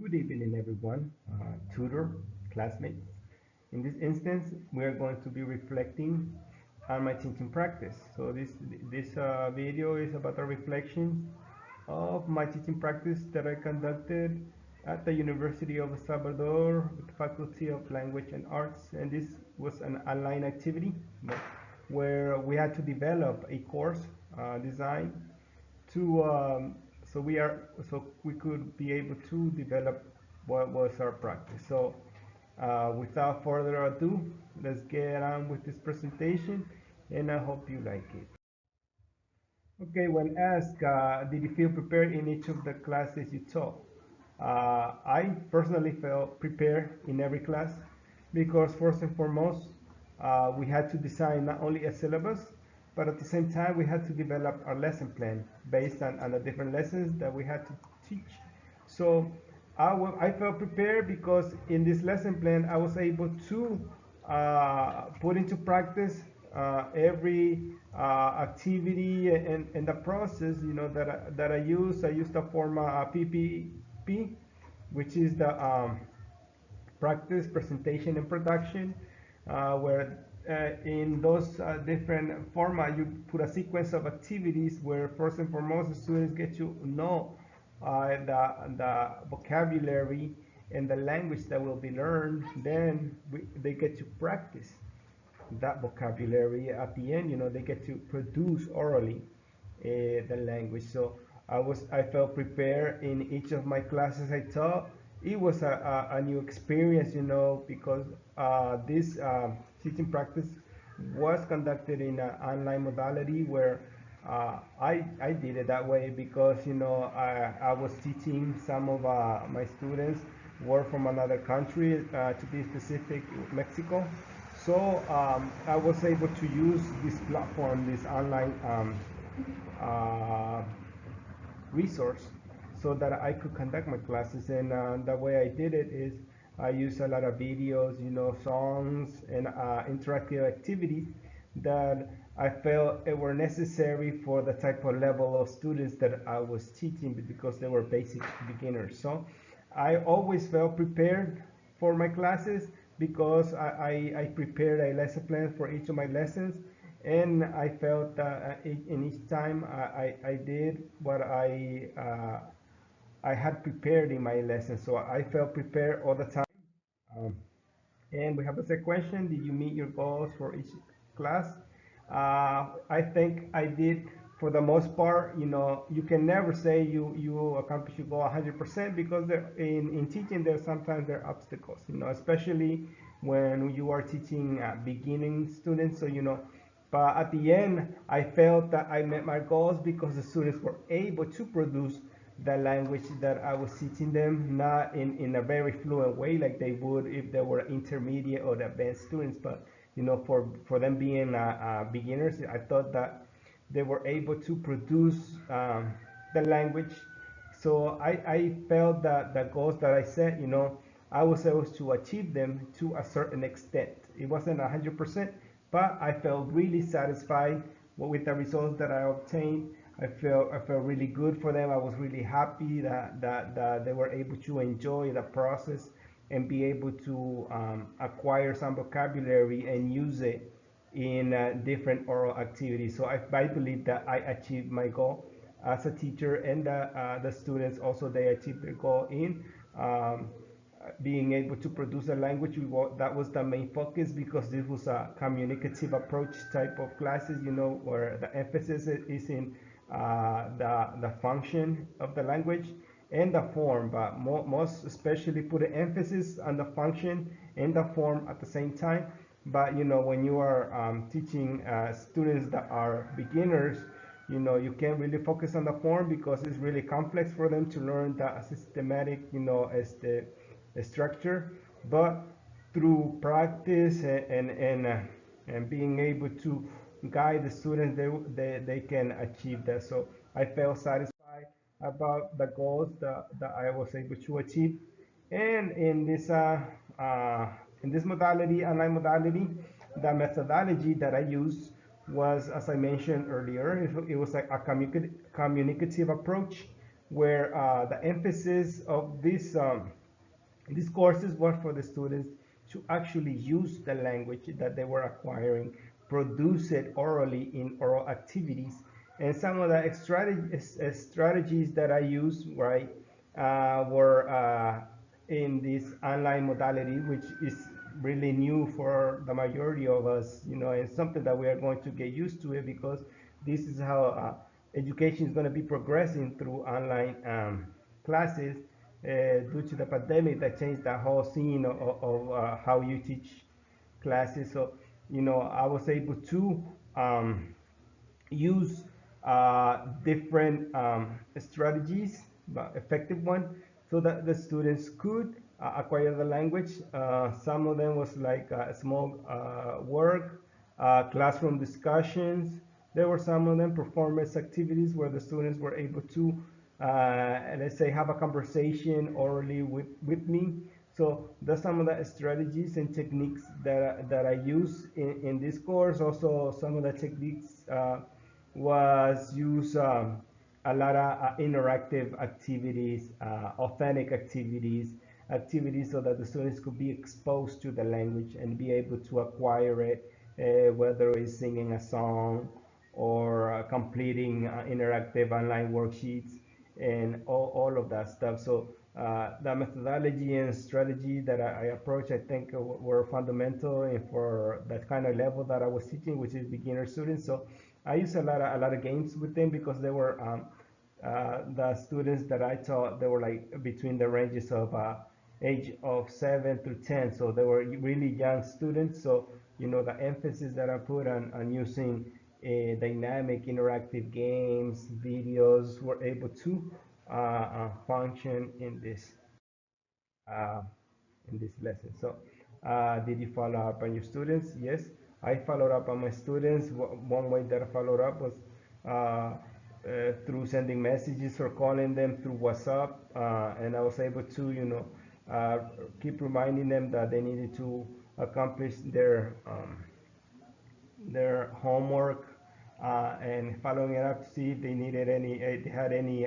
Good evening, everyone, tutor, classmates. In this instance, we are going to be reflecting on my teaching practice. So this video is about a reflection of my teaching practice that I conducted at the University of El Salvador with the Faculty of Language and Arts. And this was an online activity where we had to develop a course design to so we could be able to develop what was our practice. So without further ado, let's get on with this presentation, and I hope you like it. Okay, when asked, did you feel prepared in each of the classes you taught? I personally felt prepared in every class because first and foremost, we had to design not only a syllabus, but at the same time, we had to develop our lesson plan based on the different lessons that we had to teach. So I felt prepared because in this lesson plan, I was able to put into practice every activity and the process, that I use. I use the format PPP, which is the practice, presentation, and production, where in those different format you put a sequence of activities where first and foremost the students get to know the vocabulary and the language that will be learned. Then they get to practice that vocabulary. At the end, they get to produce orally the language. So I felt prepared in each of my classes I taught. It was a new experience, because this teaching practice was conducted in an online modality where I did it that way because I was teaching some of my students were from another country, to be specific, Mexico. So I was able to use this platform, this online uh, resource, so that I could conduct my classes. And the way I did it is I used a lot of videos, songs, and interactive activities that I felt it were necessary for the type of level of students that I was teaching because they were basic beginners. So I always felt prepared for my classes because I prepared a lesson plan for each of my lessons, and I felt that in each time I did what I had prepared in my lesson, so I felt prepared all the time. Um, and we have a second question: did you meet your goals for each class? I think I did for the most part. You can never say you accomplish your goal 100% because in teaching there are obstacles. Especially when you are teaching beginning students. So but at the end, I felt that I met my goals because the students were able to produce the language that I was teaching them, not in a very fluent way like they would if they were intermediate or advanced students, but for them being beginners, I thought that they were able to produce the language. So I felt that the goals that I set, I was able to achieve them to a certain extent. It wasn't 100%, but I felt really satisfied with the results that I obtained. I felt really good for them. I was really happy that they were able to enjoy the process and be able to acquire some vocabulary and use it in different oral activities. So I believe that I achieved my goal as a teacher, and the students also, they achieved their goal in being able to produce a language. That was the main focus because this was a communicative approach type of classes, where the emphasis is in the function of the language and the form, but most especially put an emphasis on the function and the form at the same time. But when you are teaching students that are beginners, you can't really focus on the form because it's really complex for them to learn the systematic, as the structure. But through practice and being able to guide the students, they can achieve that. So I felt satisfied about the goals that I was able to achieve. And uh, in this modality, online modality, the methodology that I used was, as I mentioned earlier, it was like a communicative approach where the emphasis of these courses were for the students to actually use the language that they were acquiring, produce it orally in oral activities. And some of the strategies that I used, right, were in this online modality, which is really new for the majority of us, and something that we are going to get used to it, because this is how education is going to be progressing through online classes, due to the pandemic that changed the whole scene of how you teach classes. So, I was able to use different strategies, but effective one, so that the students could acquire the language. Some of them was like small work, classroom discussions. There were some of them performance activities where the students were able to, let's say, have a conversation orally with me. So that's some of the strategies and techniques that I use in this course. Also, some of the techniques was use a lot of interactive activities, authentic activities, activities so that the students could be exposed to the language and be able to acquire it, whether it's singing a song or completing interactive online worksheets and all of that stuff. So the methodology and strategy that I approach, I think were fundamental and for that kind of level that I was teaching, which is beginner students. So I use a lot of games with them, because they were the students that I taught. They were like between the ranges of age of 7 through 10, so they were really young students. So the emphasis that I put on using dynamic interactive games, videos, were able to function uh, in this lesson. So, did you follow up on your students? Yes, I followed up on my students. One way that I followed up was through sending messages or calling them through WhatsApp, and I was able to, uh, keep reminding them that they needed to accomplish their homework, and following it up to see if they needed if they had any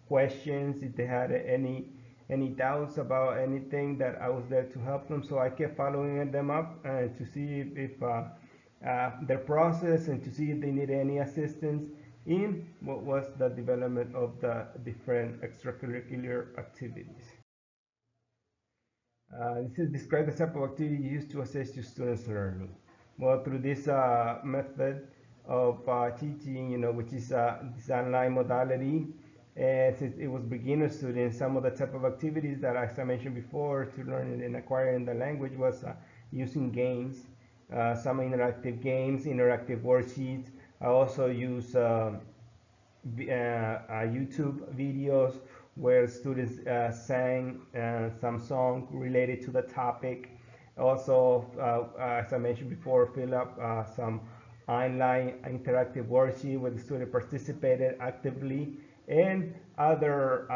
questions, if they had any doubts about anything, that I was there to help them. So I kept following them up to see if their process, and to see if they needed any assistance in what was the development of the different extracurricular activities. This is describe the type of activity used to assess your students' learning. Well, through this method of teaching, which is this online modality, and since it was beginner students, some of the type of activities that, as I mentioned before, to learn and acquiring the language was using games, some interactive games, interactive worksheets. I also use YouTube videos where students sang some song related to the topic. Also, as I mentioned before, fill up some online interactive worksheet where the student participated actively, and other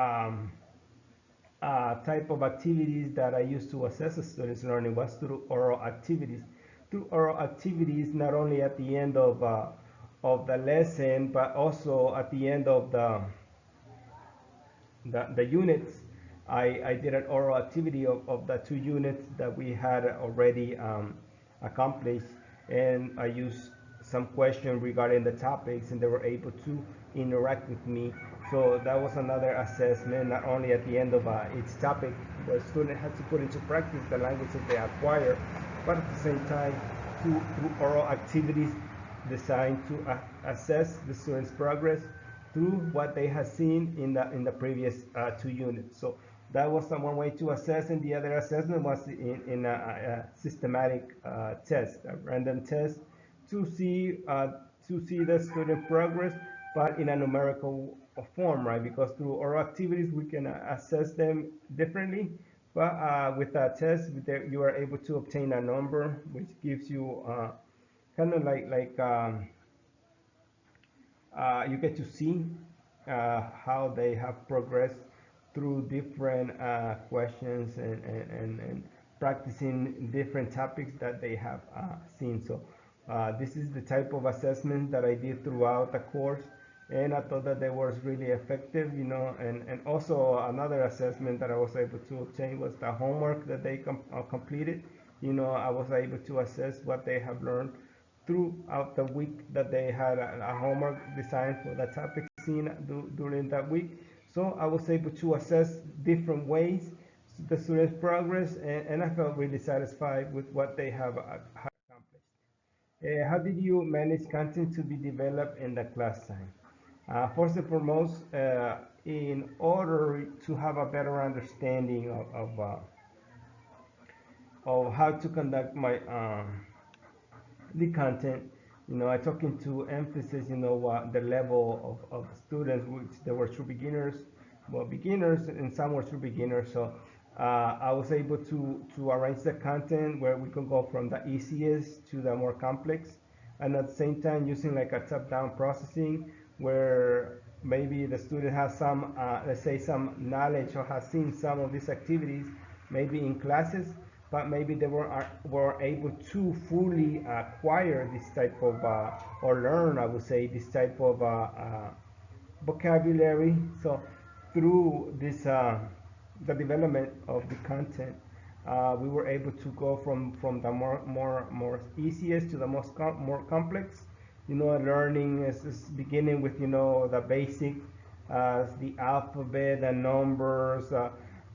type of activities that I used to assess a student's learning was through oral activities. Through oral activities, not only at the end of the lesson, but also at the end of the units. I did an oral activity of the 2 units that we had already accomplished, and I used some question regarding the topics, and they were able to interact with me. So that was another assessment, not only at the end of each topic, the student had to put into practice the language that they acquire, but at the same time, through oral activities designed to assess the student's progress through what they had seen in the previous 2 units. So that was one way to assess, and the other assessment was in a systematic test, a random test, to see the student progress, but in a numerical form, right? Because through oral activities we can assess them differently, but with that test, you are able to obtain a number which gives you kind of you get to see how they have progressed through different questions, and practicing different topics that they have seen. So this is the type of assessment that I did throughout the course, and I thought that they was really effective, you know. And also another assessment that I was able to obtain was the homework that they completed. You know, I was able to assess what they have learned throughout the week that they had a homework designed for the topic seen during that week. So I was able to assess different ways the students' progress, and I felt really satisfied with what they have accomplished. How did you manage content to be developed in the class time? First and foremost, in order to have a better understanding of how to conduct my the content, you know, I took into emphasis, you know, the level of students, which there were true beginners, well, beginners, and some were true beginners. So I was able to arrange the content where we can go from the easiest to the more complex, and at the same time using like a top-down processing where maybe the student has some, let's say, some knowledge or has seen some of these activities, maybe in classes, but maybe they were able to fully acquire this type of or learn, I would say, this type of vocabulary. So through this the development of the content, we were able to go from the more easiest to the more complex. You know, learning is beginning with, you know, the basic, the alphabet, the numbers,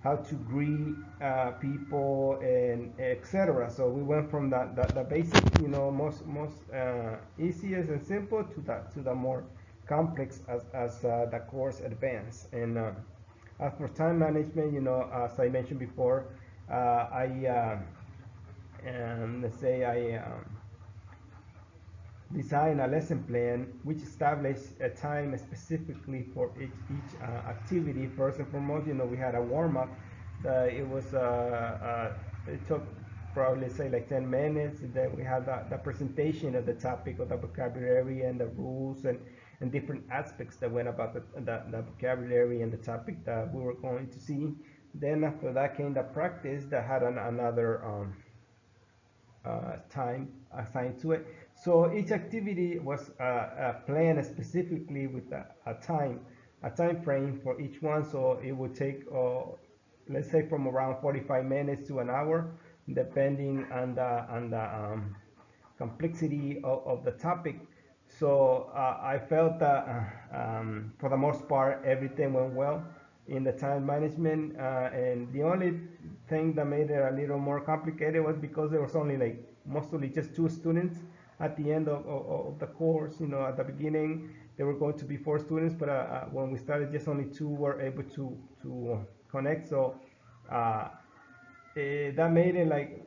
how to greet people, and etc. So we went from the basic, you know, most easiest and simple to the more complex as the course advanced. And as for time management, you know, as I mentioned before, I let's say I design a lesson plan which established a time specifically for each activity. First and foremost, you know, we had a warm up. It was it took probably say like 10 minutes. Then we had the presentation of the topic of the vocabulary and the rules and different aspects that went about the vocabulary and the topic that we were going to see. Then after that came the practice that had another time assigned to it. So each activity was planned specifically with a time frame for each one. So it would take, let's say, from around 45 minutes to an hour, depending on the complexity of the topic. So I felt that for the most part everything went well in the time management, and the only thing that made it a little more complicated was because there was only like mostly just two students at the end of the course. You know, at the beginning there were going to be four students, but when we started, just only two were able to connect. So that made it like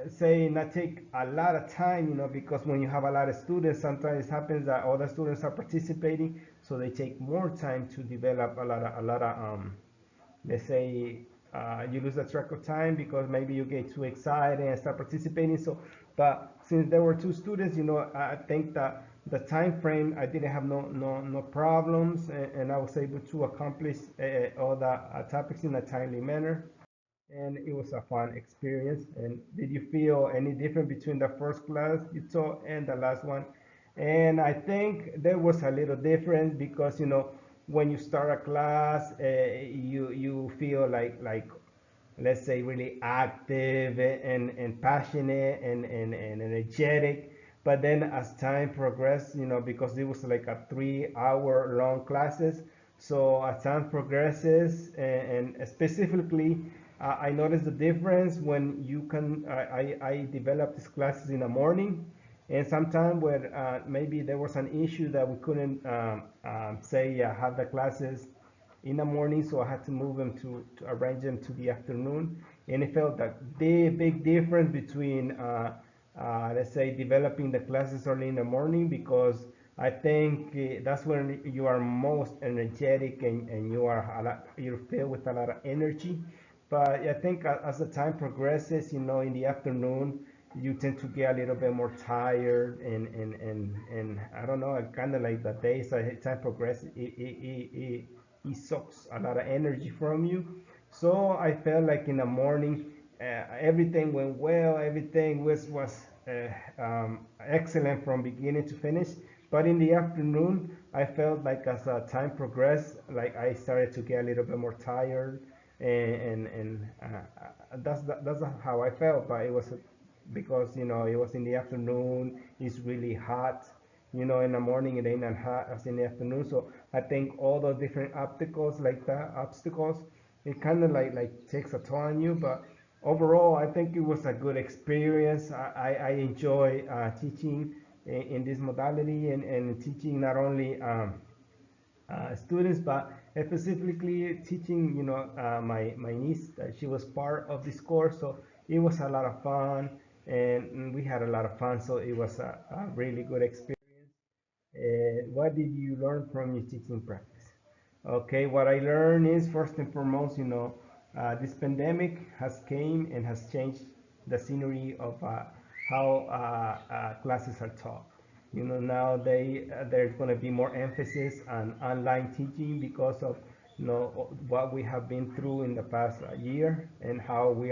say not take a lot of time, you know, because when you have a lot of students, sometimes it happens that other students are participating, so they take more time to develop a lot of let's say you lose the track of time because maybe you get too excited and start participating. So but since there were two students, you know, I think that the time frame, I didn't have no problems, and I was able to accomplish all the topics in a timely manner, and it was a fun experience. And did you feel any different between the first class you taught and the last one? And I think there was a little difference because, you know, when you start a class, you feel like let's say really active and passionate and energetic. But then as time progressed, you know, because it was like a 3 hour long classes, so as time progresses, and specifically I noticed the difference when you can I developed these classes in the morning, and sometime where maybe there was an issue that we couldn't say have the classes in the morning, so I had to move them to arrange them to the afternoon. And it felt that the big difference between let's say developing the classes early in the morning, because I think that's when you are most energetic, and you're filled with a lot of energy. But I think as the time progresses, you know, in the afternoon, you tend to get a little bit more tired, and I don't know, kind of like the days as time progresses, it sucks a lot of energy from you. So I felt like in the morning, everything went well, everything was excellent from beginning to finish. But in the afternoon, I felt like as time progressed, like I started to get a little bit more tired, and that's how I felt. But it was because it was in the afternoon. It's really hot, in the morning it ain't that hot as in the afternoon. So I think all those different obstacles, it kind of like takes a toll on you. But overall, I think it was a good experience. I enjoy teaching in this modality, and teaching not only students, but specifically teaching, my niece. She was part of this course, so it was a lot of fun, and we had a lot of fun. So it was a really good experience. What did you learn from your teaching practice? Okay, what I learned is first and foremost, this pandemic has came and has changed the scenery of how classes are taught. Now there's going to be more emphasis on online teaching because of what we have been through in the past year, and how we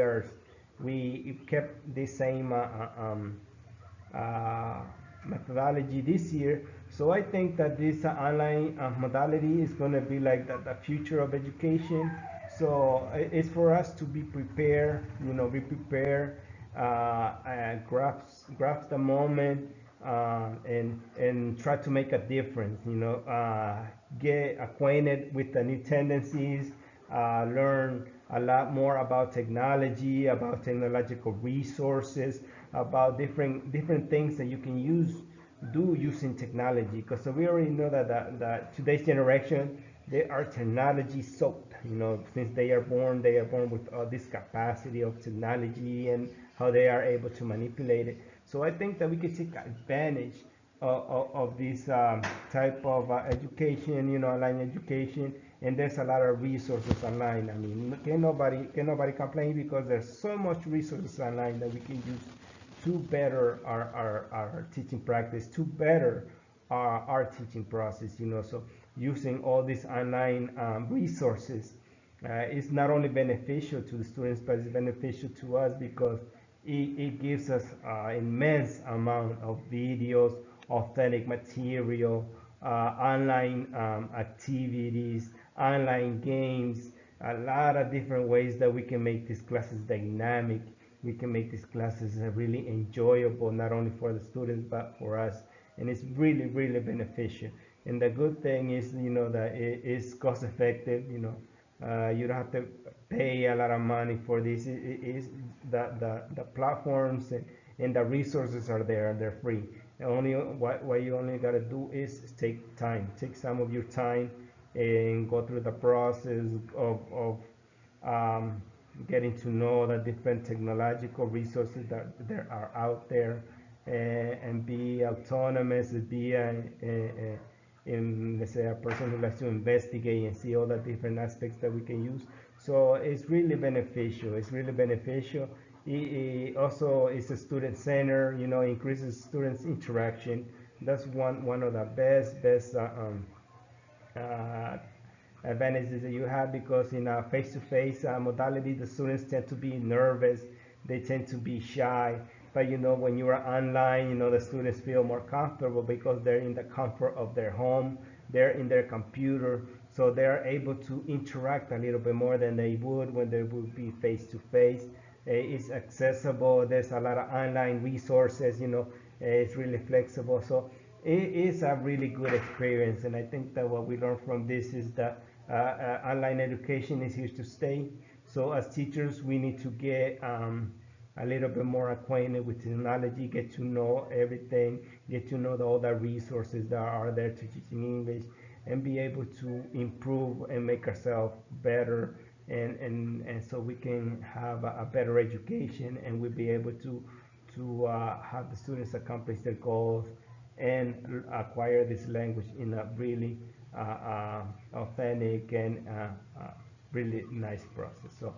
kept the same uh, methodology this year. So I think that this online modality is going to be like the future of education. So it's for us to be prepared, be prepared, grasp the moment, and try to make a difference. Get acquainted with the new tendencies, learn a lot more about technology, about technological resources, about different things that you can do using technology. Because we already know that today's generation, they are technology soaked. Since they are born with this capacity of technology, and how they are able to manipulate it. So I think that we could take advantage of this type of education, online education. And there's a lot of resources online. I mean, can nobody complain, because there's so much resources online that we can use to better our teaching practice, to better our teaching process. So using all these online resources is not only beneficial to the students, but it's beneficial to us, because it gives us immense amount of videos, authentic material, online activities, online games, a lot of different ways that we can make these classes dynamic. We can make these classes really enjoyable, not only for the students, but for us. And it's really, really beneficial. And the good thing is, that it is cost effective. You don't have to pay a lot of money for this. It is the platforms, and the resources are there, and they're free. And only what you only got to do is take some of your time, and go through the process of um, getting to know the different technological resources that there are out there, and be autonomous, be let's say, a person who likes to investigate and see all the different aspects that we can use. So it's really beneficial. It's really beneficial. It also is a student center. Increases students interaction. That's one of the best uh, advantages that you have, because in a face-to-face modality, the students tend to be nervous, they tend to be shy. But when you are online, the students feel more comfortable, because they're in the comfort of their home, they're in their computer, so they're able to interact a little bit more than they would when they would be face-to-face. It's accessible. There's a lot of online resources. It's really flexible. So it is a really good experience, and I think that what we learn from this is that online education is here to stay. So as teachers, we need to get a little bit more acquainted with technology, get to know everything, get to know all the resources that are there to teach in English, and be able to improve and make ourselves better, and so we can have a better education, and we'll be able to have the students accomplish their goals, and acquire this language in a really authentic and really nice process. So